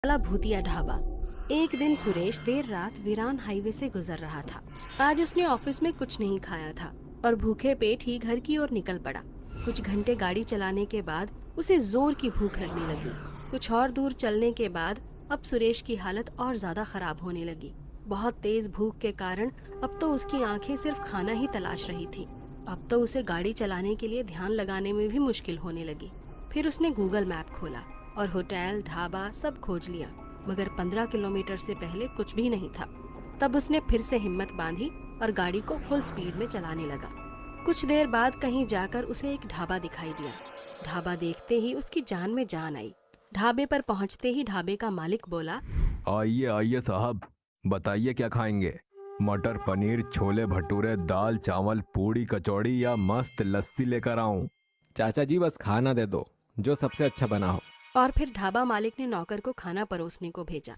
वाला भूतिया ढाबा। एक दिन सुरेश देर रात वीरान हाईवे से गुजर रहा था। आज उसने ऑफिस में कुछ नहीं खाया था और भूखे पेट ही घर की ओर निकल पड़ा। कुछ घंटे गाड़ी चलाने के बाद उसे जोर की भूख लगने लगी। कुछ और दूर चलने के बाद अब सुरेश की हालत और ज्यादा खराब होने लगी। बहुत तेज भूख के कारण अब तो उसकी आंखें सिर्फ खाना ही तलाश रही थी। अब तो उसे गाड़ी चलाने के लिए ध्यान लगाने में भी मुश्किल होने लगी। फिर उसने गूगल मैप खोला और होटल, ढाबा सब खोज लिया, मगर 15 किलोमीटर से पहले कुछ भी नहीं था। तब उसने फिर से हिम्मत बांधी और गाड़ी को फुल स्पीड में चलाने लगा। कुछ देर बाद कहीं जाकर उसे एक ढाबा दिखाई दिया। ढाबा देखते ही उसकी जान में जान आई। ढाबे पर पहुंचते ही ढाबे का मालिक बोला, आइए आइए साहब, बताइए क्या खाएंगे? मटर पनीर, छोले भटूरे, दाल चावल, पूड़ी कचौड़ी या मस्त लस्सी लेकर आऊं? चाचा जी बस खाना दे दो, जो सबसे अच्छा बना हो। और फिर ढाबा मालिक ने नौकर को खाना परोसने को भेजा।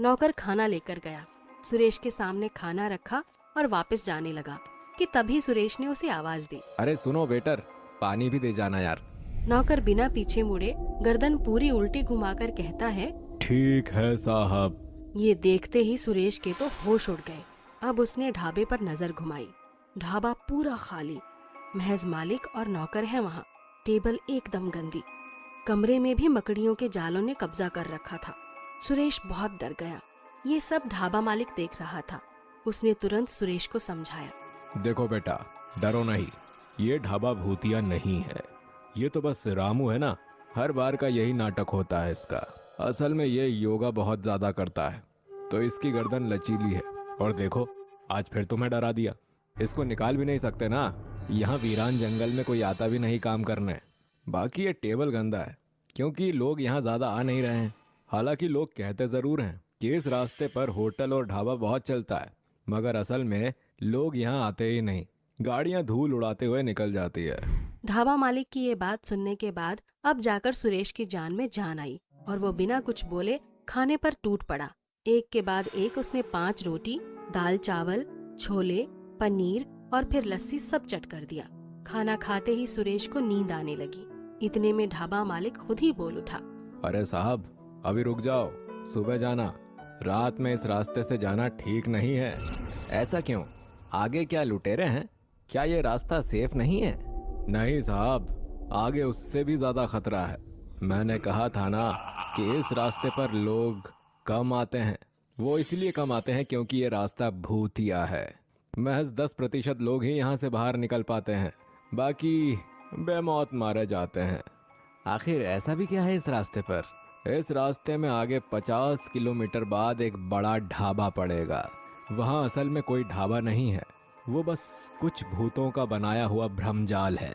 नौकर खाना लेकर गया, सुरेश के सामने खाना रखा और वापस जाने लगा कि तभी सुरेश ने उसे आवाज दी, अरे सुनो वेटर, पानी भी दे जाना यार। नौकर बिना पीछे मुड़े गर्दन पूरी उल्टी घुमाकर कहता है, ठीक है साहब। ये देखते ही सुरेश के तो होश उड़ गए। अब उसने ढाबे पर नजर घुमाई। ढाबा पूरा खाली, महज मालिक और नौकर है वहाँ। टेबल एकदम गंदी, कमरे में भी मकड़ियों के जालों ने कब्जा कर रखा था। सुरेश बहुत डर गया। ये सब ढाबा मालिक देख रहा था। उसने तुरंत सुरेश को समझाया, देखो बेटा, डरो नहीं, ये ढाबा भूतिया नहीं है। ये तो बस रामू है ना, हर बार का यही नाटक होता है इसका। असल में ये योगा बहुत ज्यादा करता है, तो इसकी गर्दन लचीली है। और देखो, आज फिर तुम्हें डरा दिया। इसको निकाल भी नहीं सकते ना, यहाँ वीरान जंगल में कोई आता भी नहीं काम करने। बाकी ये टेबल गंदा है क्योंकि लोग यहाँ ज्यादा आ नहीं रहे हैं। हालांकि लोग कहते जरूर हैं कि इस रास्ते पर होटल और ढाबा बहुत चलता है, मगर असल में लोग यहाँ आते ही नहीं। गाड़ियाँ धूल उड़ाते हुए निकल जाती है। ढाबा मालिक की ये बात सुनने के बाद अब जाकर सुरेश की जान में जान आई और वो बिना कुछ बोले खाने पर टूट पड़ा। एक के बाद एक उसने 5 रोटी, दाल चावल, छोले, पनीर और फिर लस्सी सब चट कर दिया। खाना खाते ही सुरेश को नींद आने लगी। इतने में ढाबा मालिक खुद ही बोल उठा, अरे साहब, अभी रुक जाओ, सुबह जाना। रात में इस रास्ते से जाना ठीक नहीं है। ऐसा क्यों? आगे क्या लुटेरे हैं? क्या ये रास्ता सेफ नहीं है? नहीं साहब, आगे उससे भी ज्यादा खतरा है। मैंने कहा था ना कि इस रास्ते पर लोग कम आते हैं। वो इसलिए कम आते हैं क्योंकि ये रास्ता भूतिया है। महज 10% लोग ही यहाँ से बाहर निकल पाते हैं, बाकी बेमौत मारे जाते हैं। आखिर ऐसा भी क्या है इस रास्ते पर? इस रास्ते में आगे 50 किलोमीटर बाद एक बड़ा ढाबा पड़ेगा। वहाँ असल में कोई ढाबा नहीं है, वो बस कुछ भूतों का बनाया हुआ भ्रमजाल है।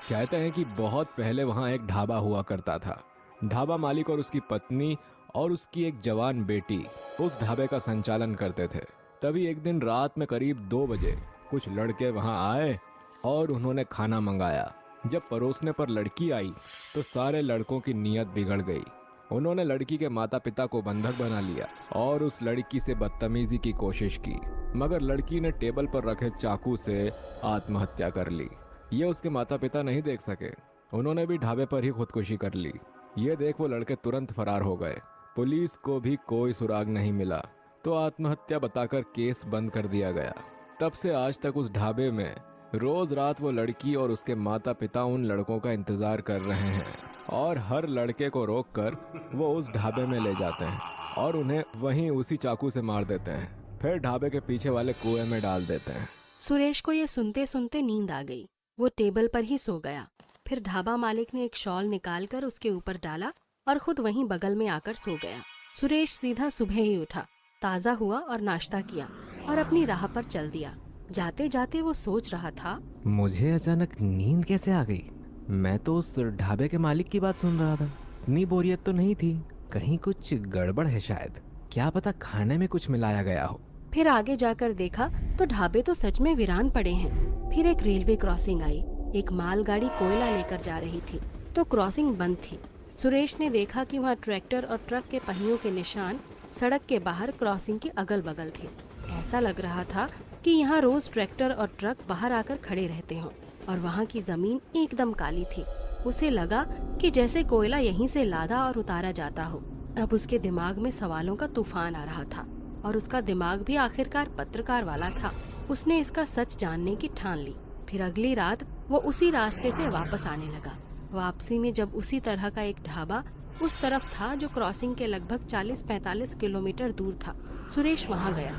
कहते हैं कि बहुत पहले वहाँ एक ढाबा हुआ करता था। ढाबा मालिक और उसकी पत्नी और उसकी एक जवान बेटी उस ढाबे का संचालन करते थे। तभी एक दिन रात में करीब 2 बजे कुछ लड़के वहाँ आए और उन्होंने खाना मंगाया। जब परोसने पर लड़की आई तो सारे लड़कों की नीयत बिगड़ गई। उन्होंने लड़की के माता पिता को बंधक बना लिया और उस लड़की से बदतमीजी की कोशिश की, मगर लड़की ने टेबल पर रखे चाकू से आत्महत्या कर ली। ये उसके माता पिता नहीं देख सके, उन्होंने भी ढाबे पर ही खुदकुशी कर ली। ये देख वो लड़के तुरंत फरार हो गए। पुलिस को भी कोई सुराग नहीं मिला, तो आत्महत्या बताकर केस बंद कर दिया गया। तब से आज तक उस ढाबे में रोज रात वो लड़की और उसके माता पिता उन लड़कों का इंतजार कर रहे हैं और हर लड़के को रोककर वो उस ढाबे में ले जाते हैं और उन्हें वहीं उसी चाकू से मार देते हैं। फिर ढाबे के पीछे वाले कुएं में डाल देते हैं। सुरेश को ये सुनते सुनते नींद आ गई। वो टेबल पर ही सो गया। फिर ढाबा मालिक ने एक शॉल निकालकर उसके ऊपर डाला और खुद वहीं बगल में आकर सो गया। सुरेश सीधा सुबह ही उठा, ताज़ा हुआ और नाश्ता किया और अपनी राह पर चल दिया। जाते जाते वो सोच रहा था, मुझे अचानक नींद कैसे आ गई? मैं तो उस ढाबे के मालिक की बात सुन रहा था। इतनी बोरियत तो नहीं थी, कहीं कुछ गड़बड़ है शायद। क्या पता खाने में कुछ मिलाया गया हो। फिर आगे जाकर देखा तो ढाबे तो सच में वीरान पड़े हैं। फिर एक रेलवे क्रॉसिंग आई। एक मालगाड़ी कोयला लेकर जा रही थी, तो क्रॉसिंग बंद थी। सुरेश ने देखा कि वहाँ ट्रैक्टर और ट्रक के पहियों के निशान सड़क के बाहर क्रॉसिंग के अगल बगल थे। ऐसा लग रहा था कि यहाँ रोज ट्रैक्टर और ट्रक बाहर आकर खड़े रहते हों और वहाँ की जमीन एकदम काली थी। उसे लगा कि जैसे कोयला यहीं से लादा और उतारा जाता हो। अब उसके दिमाग में सवालों का तूफान आ रहा था और उसका दिमाग भी आखिरकार पत्रकार वाला था। उसने इसका सच जानने की ठान ली। फिर अगली रात वो उसी रास्ते से वापस आने लगा। वापसी में जब उसी तरह का एक ढाबा उस तरफ था जो क्रॉसिंग के लगभग 40-45 किलोमीटर दूर था, सुरेश वहाँ गया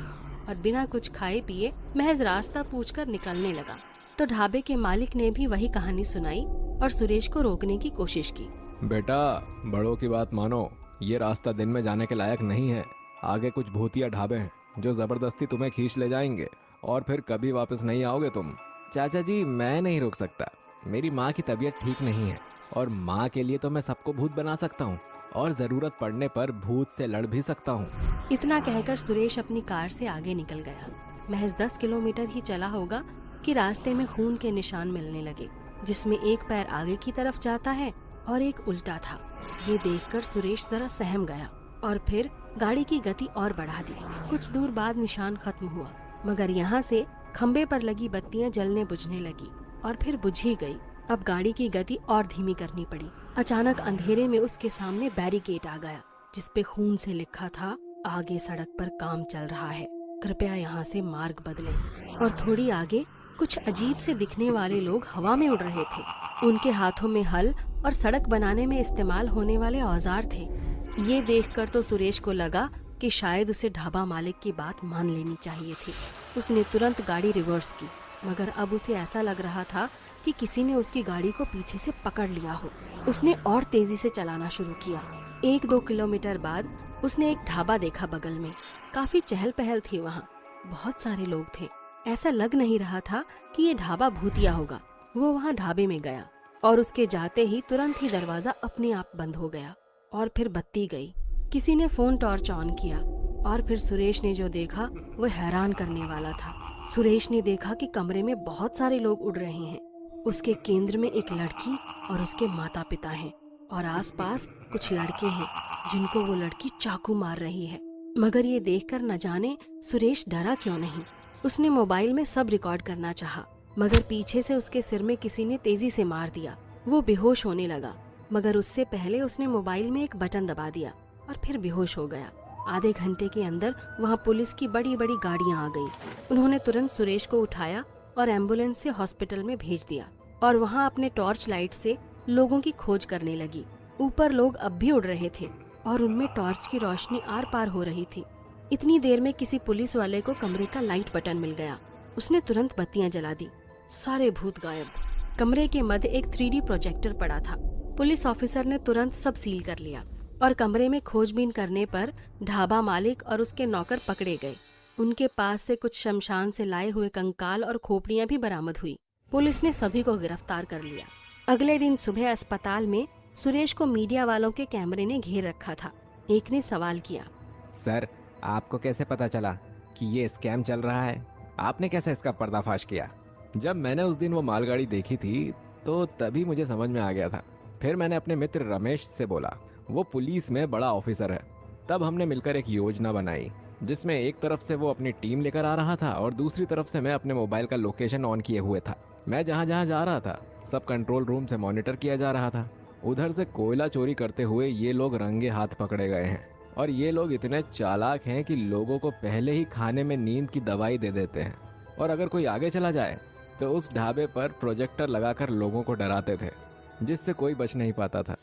और बिना कुछ खाए पिए महज रास्ता पूछकर निकलने लगा। तो ढाबे के मालिक ने भी वही कहानी सुनाई और सुरेश को रोकने की कोशिश की। बेटा, बड़ों की बात मानो, ये रास्ता दिन में जाने के लायक नहीं है। आगे कुछ भूतिया ढाबे हैं जो जबरदस्ती तुम्हें खींच ले जाएंगे और फिर कभी वापस नहीं आओगे तुम। चाचा जी, मैं नहीं रुक सकता। मेरी माँ की तबीयत ठीक नहीं है और माँ के लिए तो मैं सबको भूत बना सकता हूँ और जरूरत पड़ने पर भूत से लड़ भी सकता हूँ। इतना कहकर सुरेश अपनी कार से आगे निकल गया। महज 10 किलोमीटर ही चला होगा कि रास्ते में खून के निशान मिलने लगे, जिसमें एक पैर आगे की तरफ जाता है और एक उल्टा था। ये देखकर सुरेश जरा सहम गया और फिर गाड़ी की गति और बढ़ा दी। कुछ दूर बाद निशान खत्म हुआ, मगर यहाँ से खंबे पर लगी बत्तियां जलने बुझने लगी और फिर बुझ ही गई। अब गाड़ी की गति और धीमी करनी पड़ी। अचानक अंधेरे में उसके सामने बैरिकेड आ गया, जिसपे खून से लिखा था, आगे सड़क पर काम चल रहा है, कृपया यहाँ से मार्ग बदलें। और थोड़ी आगे कुछ अजीब से दिखने वाले लोग हवा में उड़ रहे थे। उनके हाथों में हल और सड़क बनाने में इस्तेमाल होने वाले औजार थे। ये देखकर तो सुरेश को लगा कि शायद उसे ढाबा मालिक की बात मान लेनी चाहिए थी। उसने तुरंत गाड़ी रिवर्स की, मगर अब उसे ऐसा लग रहा था कि किसी ने उसकी गाड़ी को पीछे से पकड़ लिया हो। उसने और तेजी से चलाना शुरू किया। 1-2 किलोमीटर बाद उसने एक ढाबा देखा बगल में। काफी चहल पहल थी वहाँ, बहुत सारे लोग थे। ऐसा लग नहीं रहा था कि ये ढाबा भूतिया होगा। वो वहाँ ढाबे में गया और उसके जाते ही तुरंत ही दरवाजा अपने आप बंद हो गया और फिर बत्ती गई। किसी ने फोन टॉर्च ऑन किया और फिर सुरेश ने जो देखा वो हैरान करने वाला था। सुरेश ने देखा कि कमरे में बहुत सारे लोग उड़ रहे हैं। उसके केंद्र में एक लड़की और उसके माता पिता हैं और आसपास कुछ लड़के हैं जिनको वो लड़की चाकू मार रही है। मगर ये देखकर न जाने सुरेश डरा क्यों नहीं। उसने मोबाइल में सब रिकॉर्ड करना चाहा, मगर पीछे से उसके सिर में किसी ने तेजी से मार दिया। वो बेहोश होने लगा, मगर उससे पहले उसने मोबाइल में एक बटन दबा दिया और फिर बेहोश हो गया। आधे घंटे के अंदर वहाँ पुलिस की बड़ी बड़ी गाड़ियाँ आ गई। उन्होंने तुरंत सुरेश को उठाया और एम्बुलेंस से हॉस्पिटल में भेज दिया और वहाँ अपने टॉर्च लाइट से लोगों की खोज करने लगी। ऊपर लोग अब भी उड़ रहे थे और उनमें टॉर्च की रोशनी आर पार हो रही थी। इतनी देर में किसी पुलिस वाले को कमरे का लाइट बटन मिल गया। उसने तुरंत बत्तियां जला दी। सारे भूत गायब। कमरे के मध्य एक 3D प्रोजेक्टर पड़ा था। पुलिस ऑफिसर ने तुरंत सब सील कर लिया और कमरे में खोजबीन करने पर ढाबा मालिक और उसके नौकर पकड़े गए। उनके पास से कुछ शमशान से लाए हुए कंकाल और खोपड़ियां भी बरामद हुई। पुलिस ने सभी को गिरफ्तार कर लिया। अगले दिन सुबह अस्पताल में सुरेश को मीडिया वालों के कैमरे ने घेर रखा था। एक ने सवाल किया, सर, आपको कैसे पता चला कि ये स्कैम चल रहा है? आपने कैसे इसका पर्दाफाश किया? जब मैंने उस दिन वो मालगाड़ी देखी थी तो तभी मुझे समझ में आ गया था। फिर मैंने अपने मित्र रमेश से बोला, वो पुलिस में बड़ा ऑफिसर है। तब हमने मिलकर एक योजना बनाई जिसमें एक तरफ से वो अपनी टीम लेकर आ रहा था और दूसरी तरफ से मैं अपने मोबाइल का लोकेशन ऑन किए हुए था। मैं जहाँ जहाँ जा रहा था सब कंट्रोल रूम से मॉनिटर किया जा रहा था। उधर से कोयला चोरी करते हुए ये लोग रंगे हाथ पकड़े गए हैं और ये लोग इतने चालाक हैं कि लोगों को पहले ही खाने में नींद की दवाई दे देते हैं और अगर कोई आगे चला जाए तो उस ढाबे पर प्रोजेक्टर लगाकर लोगों को डराते थे, जिससे कोई बच नहीं पाता था।